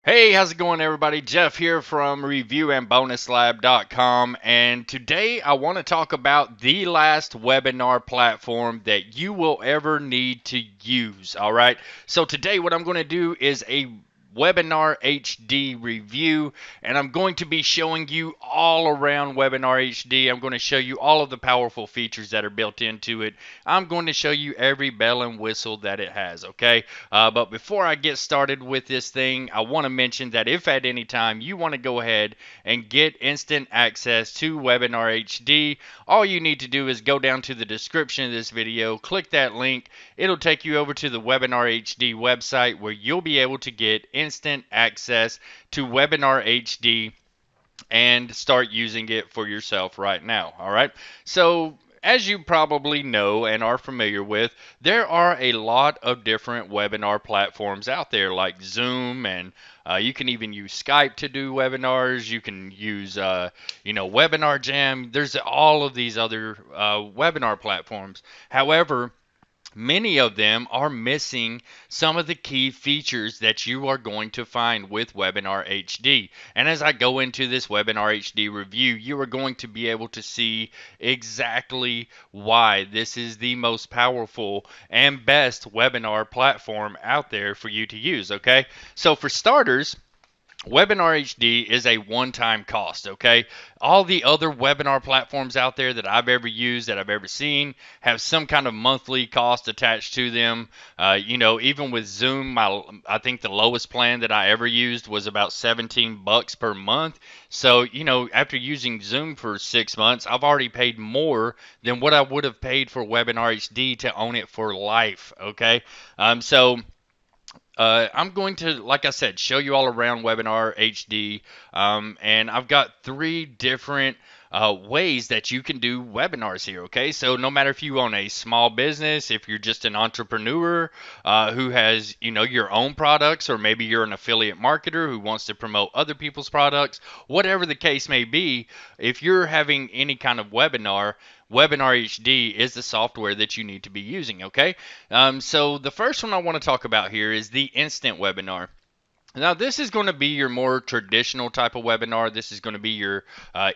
Hey, how's it going, everybody? Jeff here from reviewandbonuslab.com, and today I want to talk about the last webinar platform that you will ever need to use. All right, so today what I'm going to do is a Webinar HD review, and I'm going to be showing you all around Webinar HD. I'm going to show you all of the powerful features that are built into it. I'm going to show you every bell and whistle that it has, okay? But before I get started with this thing, I want to mention that if at any time you want to go ahead and get instant access to Webinar HD, all you need to do is go down to the description of this video, click that link. It'll take you over to the Webinar HD website where you'll be able to get instant access to Webinar HD and start using it for yourself right now. All right. So, as you probably know and are familiar with, there are a lot of different webinar platforms out there like Zoom, and you can even use Skype to do webinars. You can use, Webinar Jam. There's all of these other webinar platforms. However, many of them are missing some of the key features that you are going to find with Webinar HD. And as I go into this Webinar HD review, you are going to be able to see exactly why this is the most powerful and best webinar platform out there for you to use, okay? So for starters, Webinar HD is a one-time cost, okay? All the other webinar platforms out there that I've ever used, that I've ever seen, have some kind of monthly cost attached to them. Even with Zoom, I think the lowest plan that I ever used was about 17 bucks per month. So, after using Zoom for 6 months, I've already paid more than what I would have paid for Webinar HD to own it for life, okay? I'm going to, like I said, show you all around Webinar HD, and I've got three different ways that you can do webinars here. Okay, so no matter if you own a small business, if you're just an entrepreneur who has, your own products, or maybe you're an affiliate marketer who wants to promote other people's products, whatever the case may be, if you're having any kind of webinar, Webinar HD is the software that you need to be using, okay? So the first one I want to talk about here is the instant webinar. Now, this is going to be your more traditional type of webinar. This is going to be your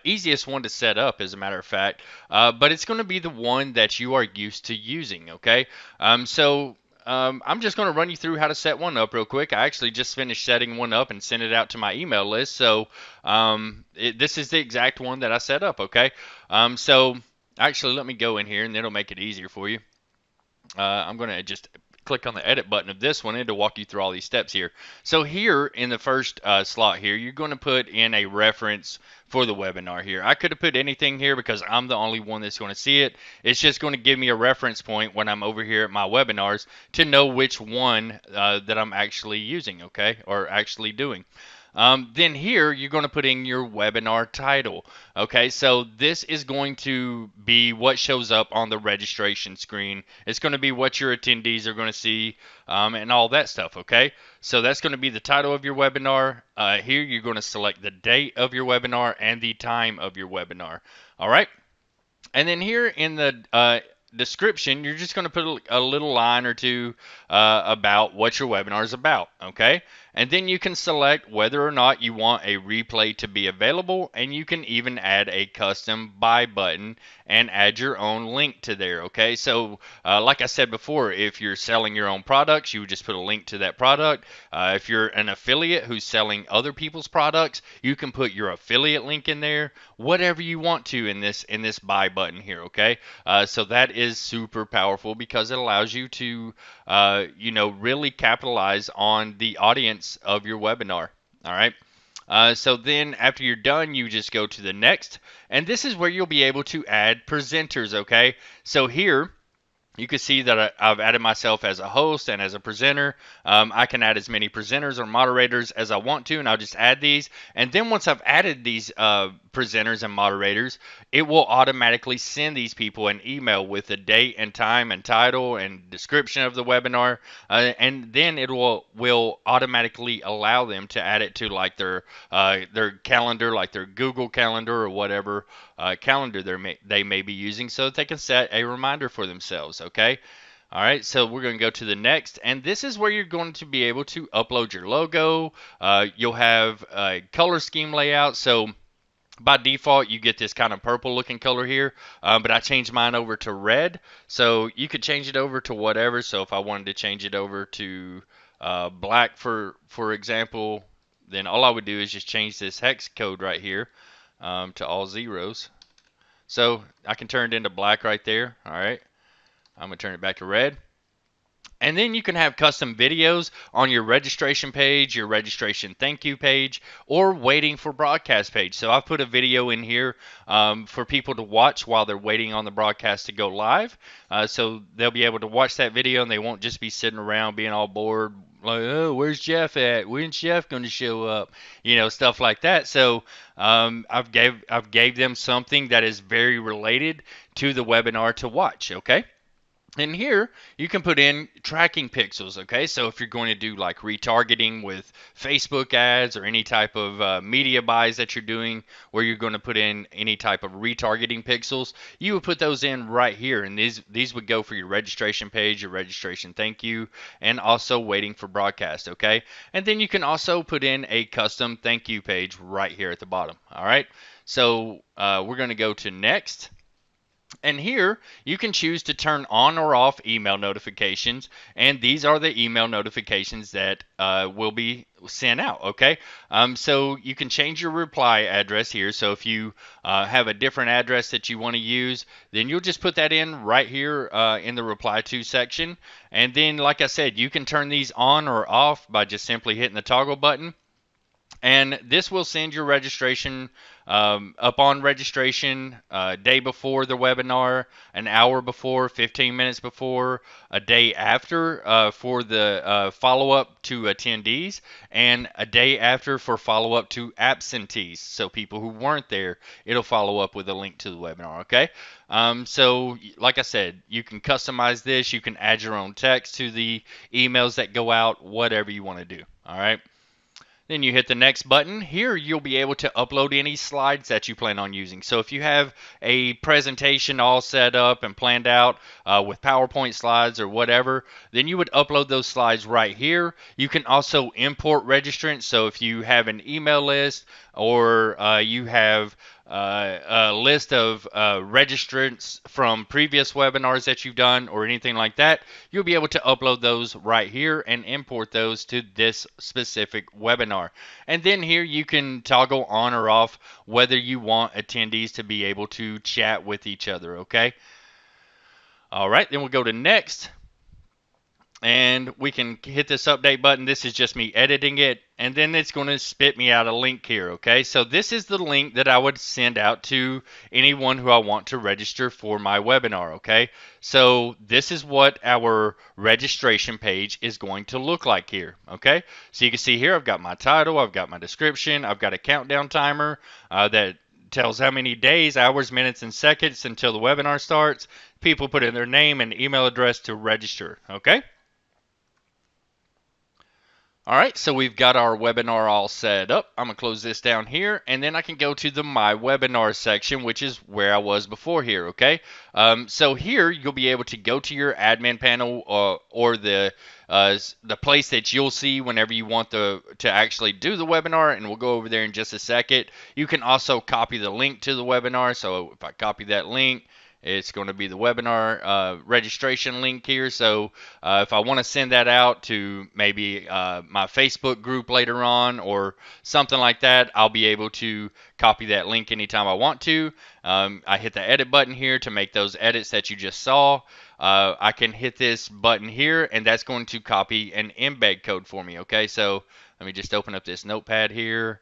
easiest one to set up, as a matter of fact, but it's going to be the one that you are used to using, okay? I'm just going to run you through how to set one up real quick. I actually just finished setting one up and sent it out to my email list. So this is the exact one that I set up, okay? So actually, let me go in here and it'll make it easier for you. I'm going to just click on the edit button of this one and it'll walk you through all these steps here. So here in the first slot here, you're going to put in a reference for the webinar here. I could have put anything here because I'm the only one that's going to see it. It's just going to give me a reference point when I'm over here at my webinars to know which one that I'm actually using, okay, or actually doing. Then here you're going to put in your webinar title. Okay, so this is going to be what shows up on the registration screen. It's going to be what your attendees are going to see and all that stuff. Okay, so that's going to be the title of your webinar. Here you're going to select the date of your webinar and the time of your webinar. All right. And then here in the description, you're just going to put a little line or two about what your webinar is about, okay? And then you can select whether or not you want a replay to be available, and you can even add a custom buy button and add your own link to there, okay? So like I said before, if you're selling your own products, you would just put a link to that product. If you're an affiliate who's selling other people's products, you can put your affiliate link in there, whatever you want to in this buy button here, okay? So that is super powerful because it allows you to really capitalize on the audience of your webinar. All right. So then after you're done, you just go to the next, and this is where you'll be able to add presenters, okay? So here you can see that I've added myself as a host and as a presenter. I can add as many presenters or moderators as I want to, and I'll just add these. And then once I've added these presenters and moderators, it will automatically send these people an email with the date and time and title and description of the webinar. And then it will automatically allow them to add it to like their calendar, like their Google Calendar or whatever calendar they may be using, so that they can set a reminder for themselves. Okay. All right, so we're going to go to the next, and this is where you're going to be able to upload your logo. You'll have a color scheme layout. So by default, you get this kind of purple looking color here, but I changed mine over to red. So you could change it over to whatever. So if I wanted to change it over to black, for example, then all I would do is just change this hex code right here to all zeros. So I can turn it into black right there. All right, I'm going to turn it back to red. And then you can have custom videos on your registration page, your registration thank you page, or waiting for broadcast page. So I've put a video in here for people to watch while they're waiting on the broadcast to go live. So they'll be able to watch that video and they won't just be sitting around being all bored. Like, oh, where's Jeff at? When's Jeff going to show up? You know, stuff like that. So I've gave them something that is very related to the webinar to watch. Okay. And here you can put in tracking pixels, okay? So if you're going to do like retargeting with Facebook ads or any type of media buys that you're doing where you're going to put in any type of retargeting pixels, you would put those in right here. And these would go for your registration page, your registration thank you, and also waiting for broadcast, okay? And then you can also put in a custom thank you page right here at the bottom, all right? So we're going to go to next. And here you can choose to turn on or off email notifications, and these are the email notifications that will be sent out. Okay, so you can change your reply address here. So if you have a different address that you want to use, then you'll just put that in right here in the reply to section. And then, like I said, you can turn these on or off by just simply hitting the toggle button. And this will send your registration upon registration, day before the webinar, an hour before, 15 minutes before, a day after for the follow-up to attendees, and a day after for follow-up to absentees. So people who weren't there, it'll follow up with a link to the webinar, okay? So like I said, you can customize this. You can add your own text to the emails that go out, whatever you want to do, all right? Then you hit the next button. Here you'll be able to upload any slides that you plan on using. So if you have a presentation all set up and planned out with PowerPoint slides or whatever, then you would upload those slides right here. You can also import registrants. So if you have an email list or you have a list of registrants from previous webinars that you've done or anything like that, you'll be able to upload those right here and import those to this specific webinar. And then here you can toggle on or off whether you want attendees to be able to chat with each other, okay? All right, then we'll go to next. And we can hit this update button. This is just me editing it, and then it's going to spit me out a link here, okay? So this is the link that I would send out to anyone who I want to register for my webinar, okay? So this is what our registration page is going to look like here, okay? So you can see here I've got my title, I've got my description, I've got a countdown timer that tells how many days, hours, minutes, and seconds until the webinar starts. People put in their name and email address to register, okay? All right, so we've got our webinar all set up. I'm going to close this down here, and then I can go to the My Webinar section, which is where I was before here, okay? So here, you'll be able to go to your admin panel or the place that you'll see whenever you want to actually do the webinar, and we'll go over there in just a second. You can also copy the link to the webinar, so if I copy that link, it's going to be the webinar registration link here. So if I want to send that out to maybe my Facebook group later on or something like that, I'll be able to copy that link anytime I want to. I hit the edit button here to make those edits that you just saw. I can hit this button here, and that's going to copy an embed code for me. Okay, so let me just open up this notepad here.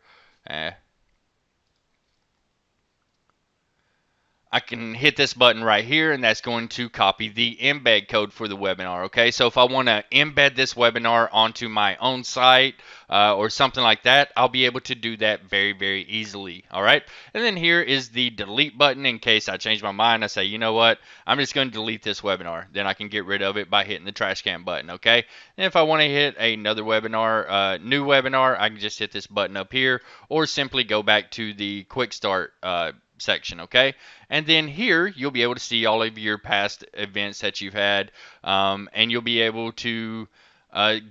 I can hit this button right here, and that's going to copy the embed code for the webinar, okay? So if I want to embed this webinar onto my own site or something like that, I'll be able to do that very, very easily, all right? And then here is the delete button in case I change my mind. I say, you know what? I'm just going to delete this webinar. Then I can get rid of it by hitting the trash can button, okay? And if I want to hit another webinar, new webinar, I can just hit this button up here or simply go back to the quick start section, okay? And then here you'll be able to see all of your past events that you've had, and you'll be able to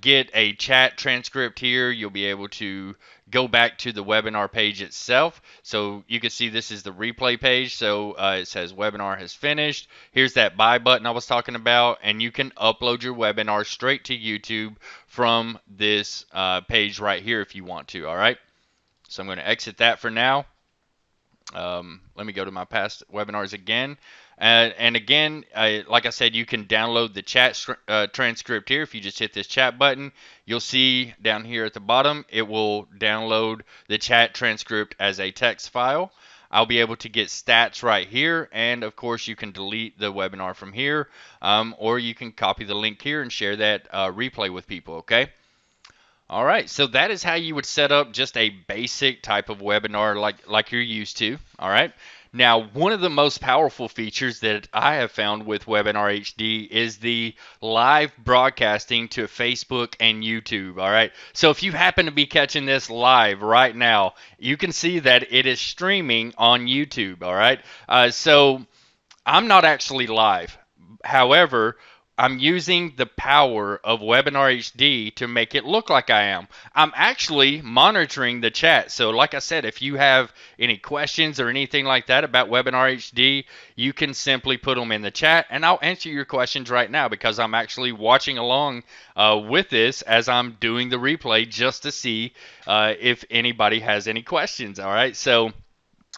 get a chat transcript here. You'll be able to go back to the webinar page itself. So you can see this is the replay page. So it says webinar has finished. Here's that buy button I was talking about, and you can upload your webinar straight to YouTube from this page right here if you want to. All right. So I'm going to exit that for now. Let me go to my past webinars again. And again, like I said, you can download the chat transcript here. If you just hit this chat button, you'll see down here at the bottom, it will download the chat transcript as a text file. I'll be able to get stats right here, and of course you can delete the webinar from here, or you can copy the link here and share that replay with people, okay? All right, so that is how you would set up just a basic type of webinar like you're used to. All right. Now, one of the most powerful features that I have found with Webinar HD is the live broadcasting to Facebook and YouTube. All right. So if you happen to be catching this live right now, you can see that it is streaming on YouTube. All right. So I'm not actually live. However, I'm using the power of Webinar HD to make it look like I am. I'm actually monitoring the chat. So like I said, if you have any questions or anything like that about Webinar HD, you can simply put them in the chat and I'll answer your questions right now because I'm actually watching along with this as I'm doing the replay just to see if anybody has any questions. All right. So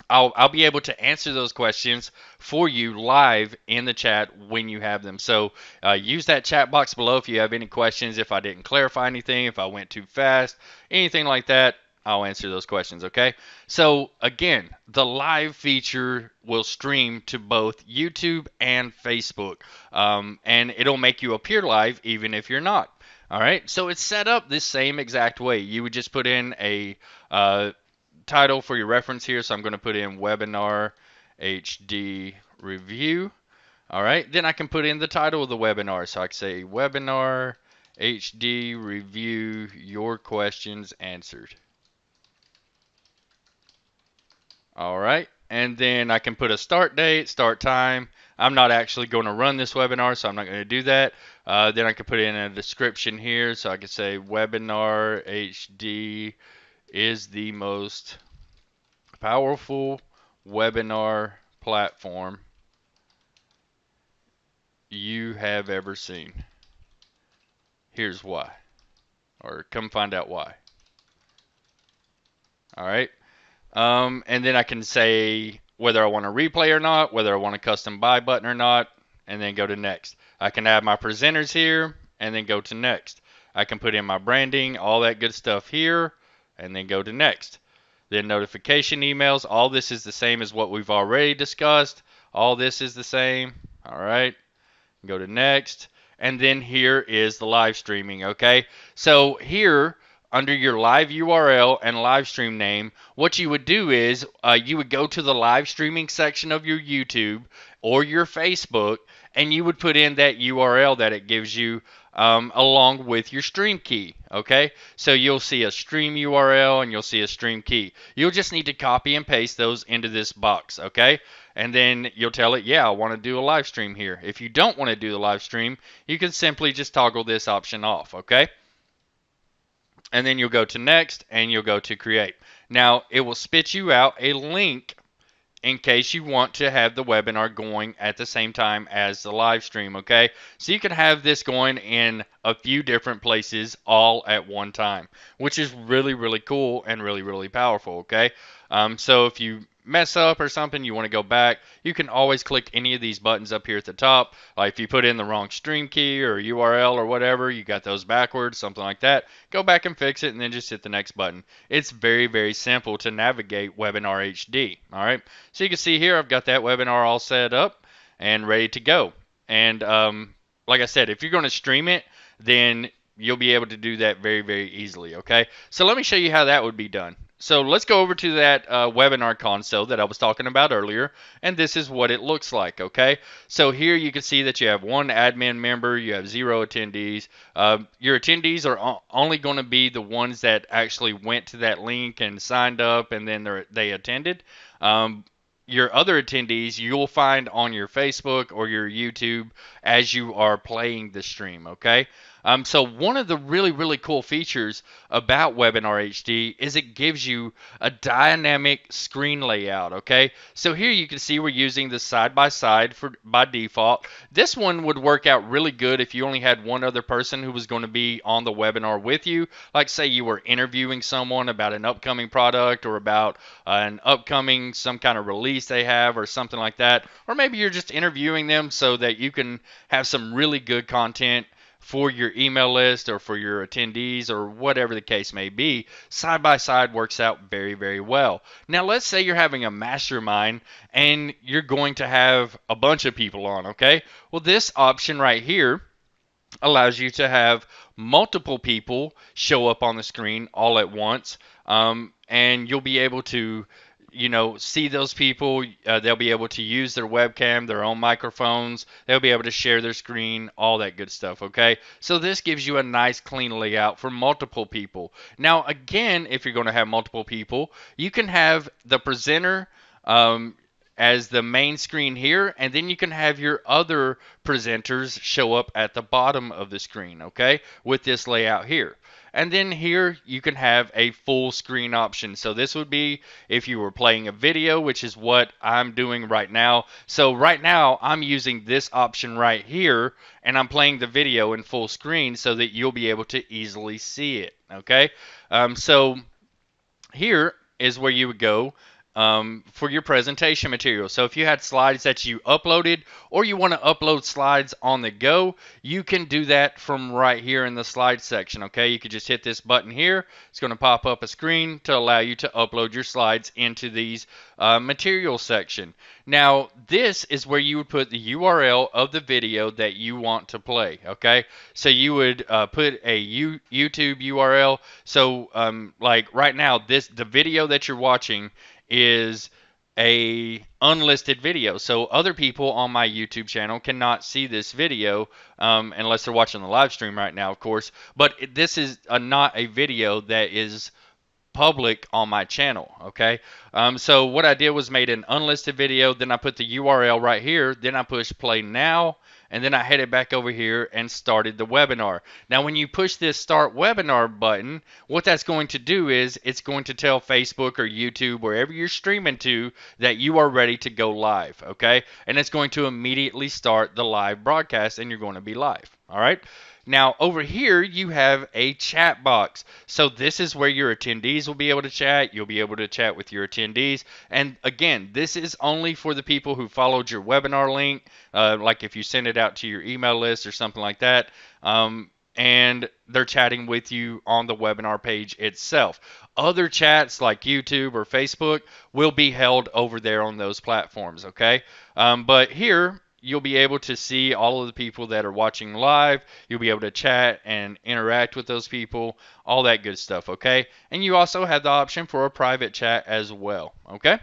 I'll be able to answer those questions for you live in the chat when you have them. So use that chat box below if you have any questions, if I didn't clarify anything, if I went too fast, anything like that. I'll answer those questions, okay? So again, the live feature will stream to both YouTube and Facebook, and it'll make you appear live even if you're not. All right, so it's set up this same exact way. You would just put in a title for your reference here. So I'm going to put in Webinar HD Review. All right. Then I can put in the title of the webinar. So I can say Webinar HD Review, your questions answered. All right. And then I can put a start date, start time. I'm not actually going to run this webinar, so I'm not going to do that. Then I can put in a description here. So I can say Webinar HD is the most powerful webinar platform you have ever seen. Here's why. Or come find out why. All right. And then I can say whether I want a replay or not, whether I want a custom buy button or not, and then go to next. I can add my presenters here and then go to next. I can put in my branding, all that good stuff here, and then go to next. Then notification emails, all this is the same as what we've already discussed. All this is the same. All right. Go to next. And then here is the live streaming, okay? So here, under your live URL and live stream name, what you would do is you would go to the live streaming section of your YouTube or your Facebook, and you would put in that URL that it gives you along with your stream key, okay? So you'll see a stream URL and you'll see a stream key. You'll just need to copy and paste those into this box, okay? And then you'll tell it, yeah, I want to do a live stream here. If you don't want to do the live stream, you can simply just toggle this option off, okay? And then you'll go to next and you'll go to create. Now, it will spit you out a link in case you want to have the webinar going at the same time as the live stream, okay? So you can have this going in a few different places all at one time, which is really, really cool and really, really powerful, okay? So if you mess up or something, you want to go back, you can always click any of these buttons up here at the top. Like if you put in the wrong stream key or URL or whatever, you got those backwards, something like that, go back and fix it and then just hit the next button. It's very, very simple to navigate Webinar HD. All right. So you can see here, I've got that webinar all set up and ready to go. And like I said, if you're going to stream it, then you'll be able to do that very, very easily. Okay. So let me show you how that would be done. So let's go over to that webinar console that I was talking about earlier, and this is what it looks like, okay? So here you can see that you have one admin member, you have 0 attendees. Your attendees are only going to be the ones that actually went to that link and signed up and then they attended. your other attendees you'll find on your Facebook or your YouTube as you are playing the stream, okay? So one of the really cool features about Webinar HD is it gives you a dynamic screen layout, okay? So here you can see we're using the side by side for by default. This one would work out really good if you only had one other person who was going to be on the webinar with you. Like say you were interviewing someone about an upcoming product or about an upcoming some kind of release they have or something like that. Or maybe you're just interviewing them so that you can have some really good content for your email list or for your attendees or whatever the case may be. Side by side works out very well. Now let's say you're having a mastermind and you're going to have a bunch of people on, okay? Well, this option right here allows you to have multiple people show up on the screen all at once, and you'll be able to see those people. They'll be able to use their webcam, their own microphones. They'll be able to share their screen, all that good stuff, okay? So this gives you a nice clean layout for multiple people. Now again, if you're going to have multiple people, you can have the presenter as the main screen here, and then you can have your other presenters show up at the bottom of the screen, okay, with this layout here. And then here you can have a full screen option. So this would be if you were playing a video, which is what I'm doing right now. So right now I'm using this option right here, and I'm playing the video in full screen so that you'll be able to easily see it, okay? So here is where you would go for your presentation material. So if you had slides that you uploaded or you want to upload slides on the go, you can do that from right here in the slide section, okay? You could just hit this button here. It's going to pop up a screen to allow you to upload your slides into these material section. Now, this is where you would put the URL of the video that you want to play, okay? So you would put a YouTube URL. So like right now, the video that you're watching is a unlisted video. So other people on my YouTube channel cannot see this video unless they're watching the live stream right now, of course. But this is not a video that is public on my channel, okay? So what I did was made an unlisted video, then I put the URL right here, then I pushed play now, and then I headed back over here and started the webinar. Now when you push this start webinar button, what that's going to do is it's going to tell Facebook or YouTube, wherever you're streaming to, that you are ready to go live, okay? And it's going to immediately start the live broadcast and you're going to be live, all right? Now over here you have a chat box. So this is where your attendees will be able to chat. You'll be able to chat with your attendees. And again, this is only for the people who followed your webinar link, like if you send it out to your email list or something like that. And they're chatting with you on the webinar page itself. Other chats like YouTube or Facebook will be held over there on those platforms, okay? But here, you'll be able to see all of the people that are watching live. You'll be able to chat and interact with those people, all that good stuff, okay? And you also have the option for a private chat as well, okay?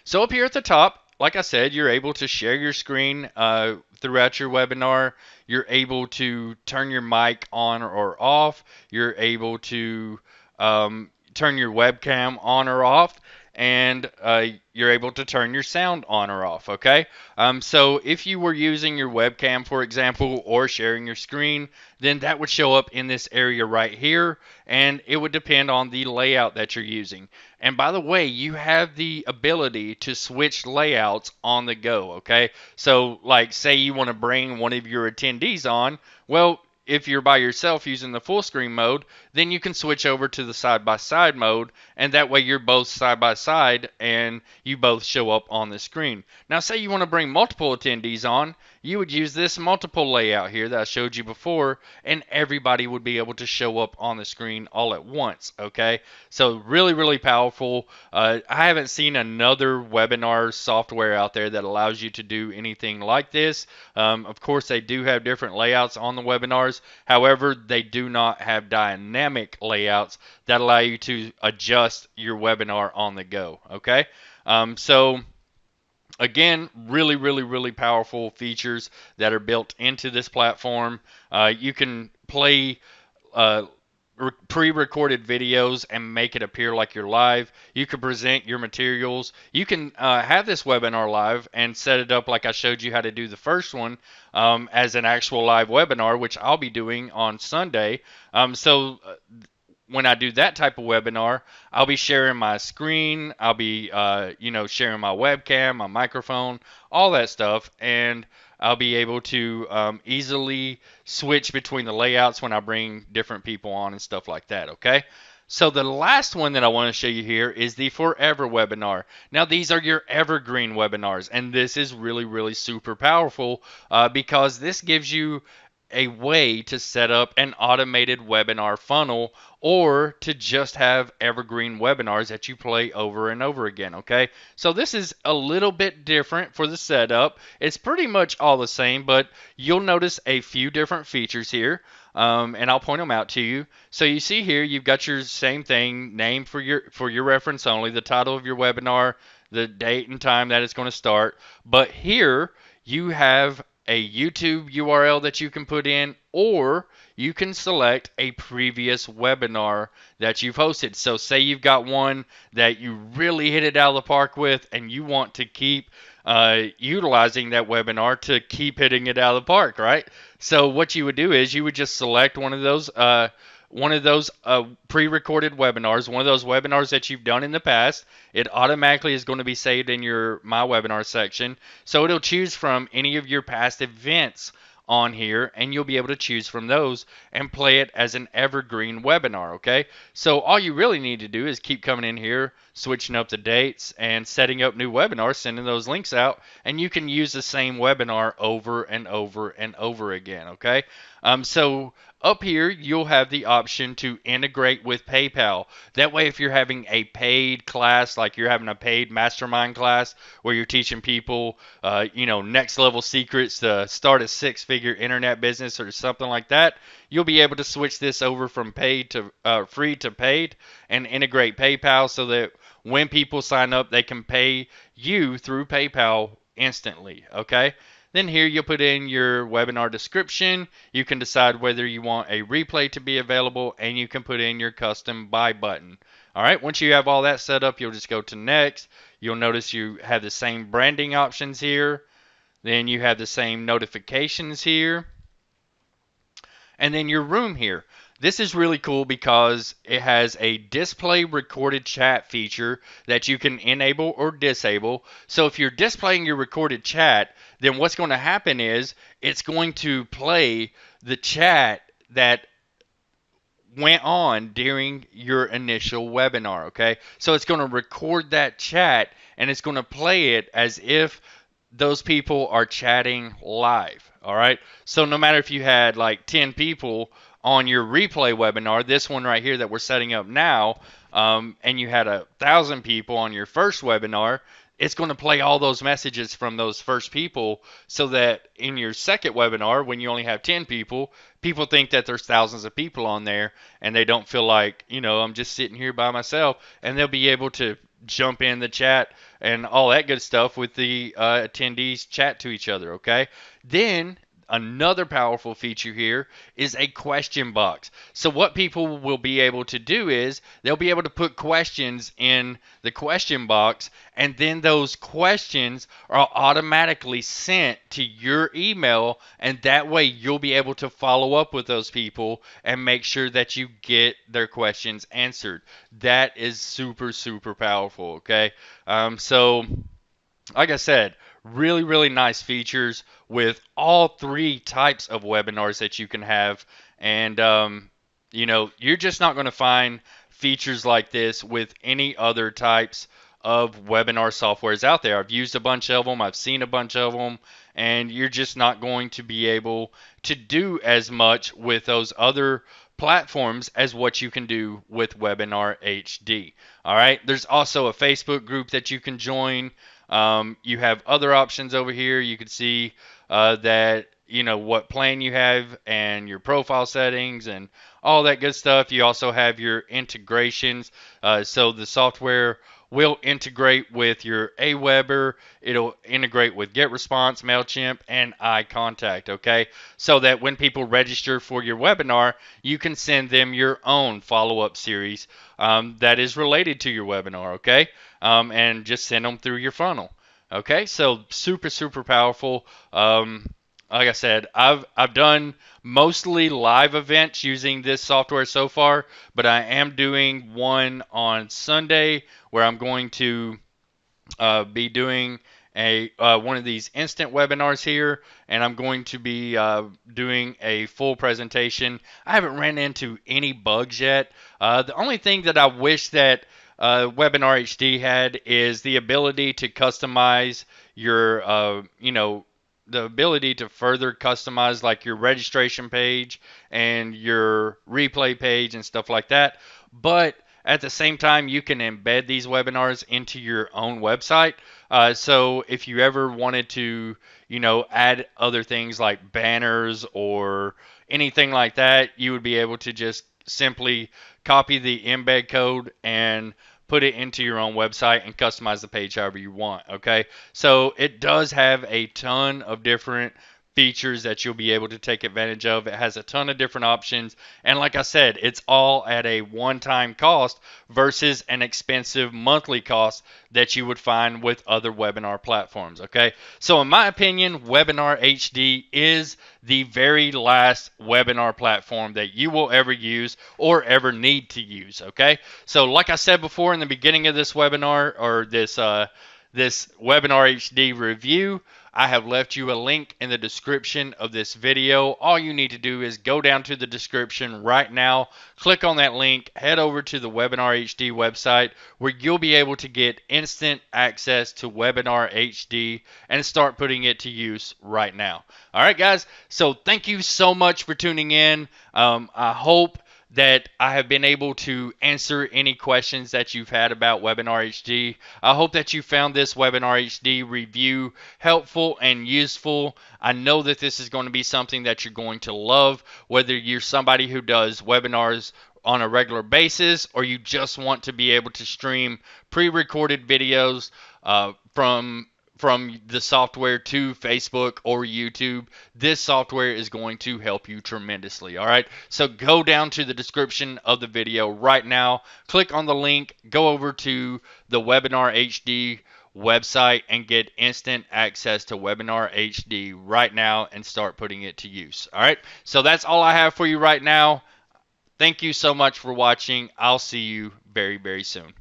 So up here at the top, like I said, you're able to share your screen throughout your webinar. You're able to turn your mic on or off. You're able to turn your webcam on or off, and you're able to turn your sound on or off, okay? So if you were using your webcam, for example, or sharing your screen, then that would show up in this area right here, and it would depend on the layout that you're using. And by the way, you have the ability to switch layouts on the go, okay? So like say you want to bring one of your attendees on, well, if you're by yourself using the full screen mode, then you can switch over to the side by side mode, and that way you're both side by side and you both show up on the screen. Now say you want to bring multiple attendees on, you would use this multiple layout here that I showed you before, and everybody would be able to show up on the screen all at once, okay? So really powerful. I haven't seen another webinar software out there that allows you to do anything like this. Of course, they do have different layouts on the webinars. However, they do not have dynamic layouts that allow you to adjust your webinar on the go, okay? So again, really powerful features that are built into this platform. You can play pre-recorded videos and make it appear like you're live. You can present your materials. You can have this webinar live and set it up like I showed you how to do the first one, as an actual live webinar, which I'll be doing on Sunday. When I do that type of webinar, I'll be sharing my screen. I'll be, sharing my webcam, my microphone, all that stuff, and I'll be able to easily switch between the layouts when I bring different people on and stuff like that. Okay. So the last one that I want to show you here is the Forever webinar. Now these are your evergreen webinars, and this is really, really super powerful because this gives you a way to set up an automated webinar funnel or to just have evergreen webinars that you play over and over again, okay? So this is a little bit different for the setup. It's pretty much all the same, but you'll notice a few different features here, and I'll point them out to you. So you see here, you've got your same thing, name for your reference only, the title of your webinar, the date and time that it's going to start. But here you have a YouTube URL that you can put in, or you can select a previous webinar that you've hosted. So say you've got one that you really hit it out of the park with and you want to keep utilizing that webinar to keep hitting it out of the park, right? So what you would do is you would just select one of those pre-recorded webinars, one of those webinars that you've done in the past. It automatically is going to be saved in your My Webinar section. So it'll choose from any of your past events on here, and you'll be able to choose from those and play it as an evergreen webinar, okay? So all you really need to do is keep coming in here, switching up the dates, and setting up new webinars, sending those links out, and you can use the same webinar over and over and over again, okay? So up here, you'll have the option to integrate with PayPal. That way, if you're having a paid class, like you're having a paid mastermind class where you're teaching people, next level secrets to start a six-figure internet business or something like that, you'll be able to switch this over from paid to free to paid and integrate PayPal so that when people sign up, they can pay you through PayPal instantly. Okay. Then here you'll put in your webinar description. You can decide whether you want a replay to be available, and you can put in your custom buy button. All right, once you have all that set up, you'll just go to next. You'll notice you have the same branding options here. Then you have the same notifications here. And then your room here. This is really cool because it has a display recorded chat feature that you can enable or disable. So if you're displaying your recorded chat, then what's going to happen is it's going to play the chat that went on during your initial webinar, okay? So it's going to record that chat and it's going to play it as if those people are chatting live, all right? So no matter if you had like 10 people on your replay webinar, this one right here that we're setting up now, and you had 1,000 people on your first webinar, it's going to play all those messages from those first people so that in your second webinar, when you only have 10 people, people think that there's thousands of people on there and they don't feel like, I'm just sitting here by myself, and they'll be able to jump in the chat and all that good stuff with the attendees chat to each other, okay? Then another powerful feature here is a question box. So what people will be able to do is they'll be able to put questions in the question box, and then those questions are automatically sent to your email, and that way you'll be able to follow up with those people and make sure that you get their questions answered. That is super, super powerful, okay? So like I said, really, really nice features with all three types of webinars that you can have. And, you're just not going to find features like this with any other types of webinar softwares out there. I've used a bunch of them, I've seen a bunch of them, and you're just not going to be able to do as much with those other platforms as what you can do with Webinar HD. All right, there's also a Facebook group that you can join. You have other options over here. You can see that what plan you have and your profile settings and all that good stuff. You also have your integrations. So the software will integrate with your Aweber. It'll integrate with GetResponse, MailChimp, and iContact, okay? So that when people register for your webinar, you can send them your own follow-up series that is related to your webinar, okay? And just send them through your funnel. Okay, so super, super powerful. Like I said, I've done mostly live events using this software so far, but I am doing one on Sunday where I'm going to be doing a one of these instant webinars here, and I'm going to be doing a full presentation. I haven't ran into any bugs yet. The only thing that I wish that Webinar HD had is the ability to customize your, the ability to further customize like your registration page and your replay page and stuff like that. But at the same time, you can embed these webinars into your own website. So if you ever wanted to, add other things like banners or anything like that, you would be able to just simply copy the embed code and put it into your own website and customize the page however you want. Okay, so it does have a ton of different features that you'll be able to take advantage of. It has a ton of different options, and like I said, it's all at a one-time cost versus an expensive monthly cost that you would find with other webinar platforms. Okay, so in my opinion, Webinar HD is the very last webinar platform that you will ever use or ever need to use. Okay, so like I said before in the beginning of this webinar, or this Webinar HD review, I have left you a link in the description of this video. All you need to do is go down to the description right now, click on that link, head over to the Webinar HD website where you'll be able to get instant access to Webinar HD and start putting it to use right now. All right, guys, so thank you so much for tuning in. I hope that I have been able to answer any questions that you've had about Webinar HD. I hope that you found this Webinar HD review helpful and useful. I know that this is going to be something that you're going to love, whether you're somebody who does webinars on a regular basis or you just want to be able to stream pre-recorded videos from the software to Facebook or YouTube. This software is going to help you tremendously. All right, so go down to the description of the video right now, click on the link, go over to the Webinar HD website and get instant access to Webinar HD right now and start putting it to use. All right, so that's all I have for you right now. Thank you so much for watching. I'll see you very, very soon.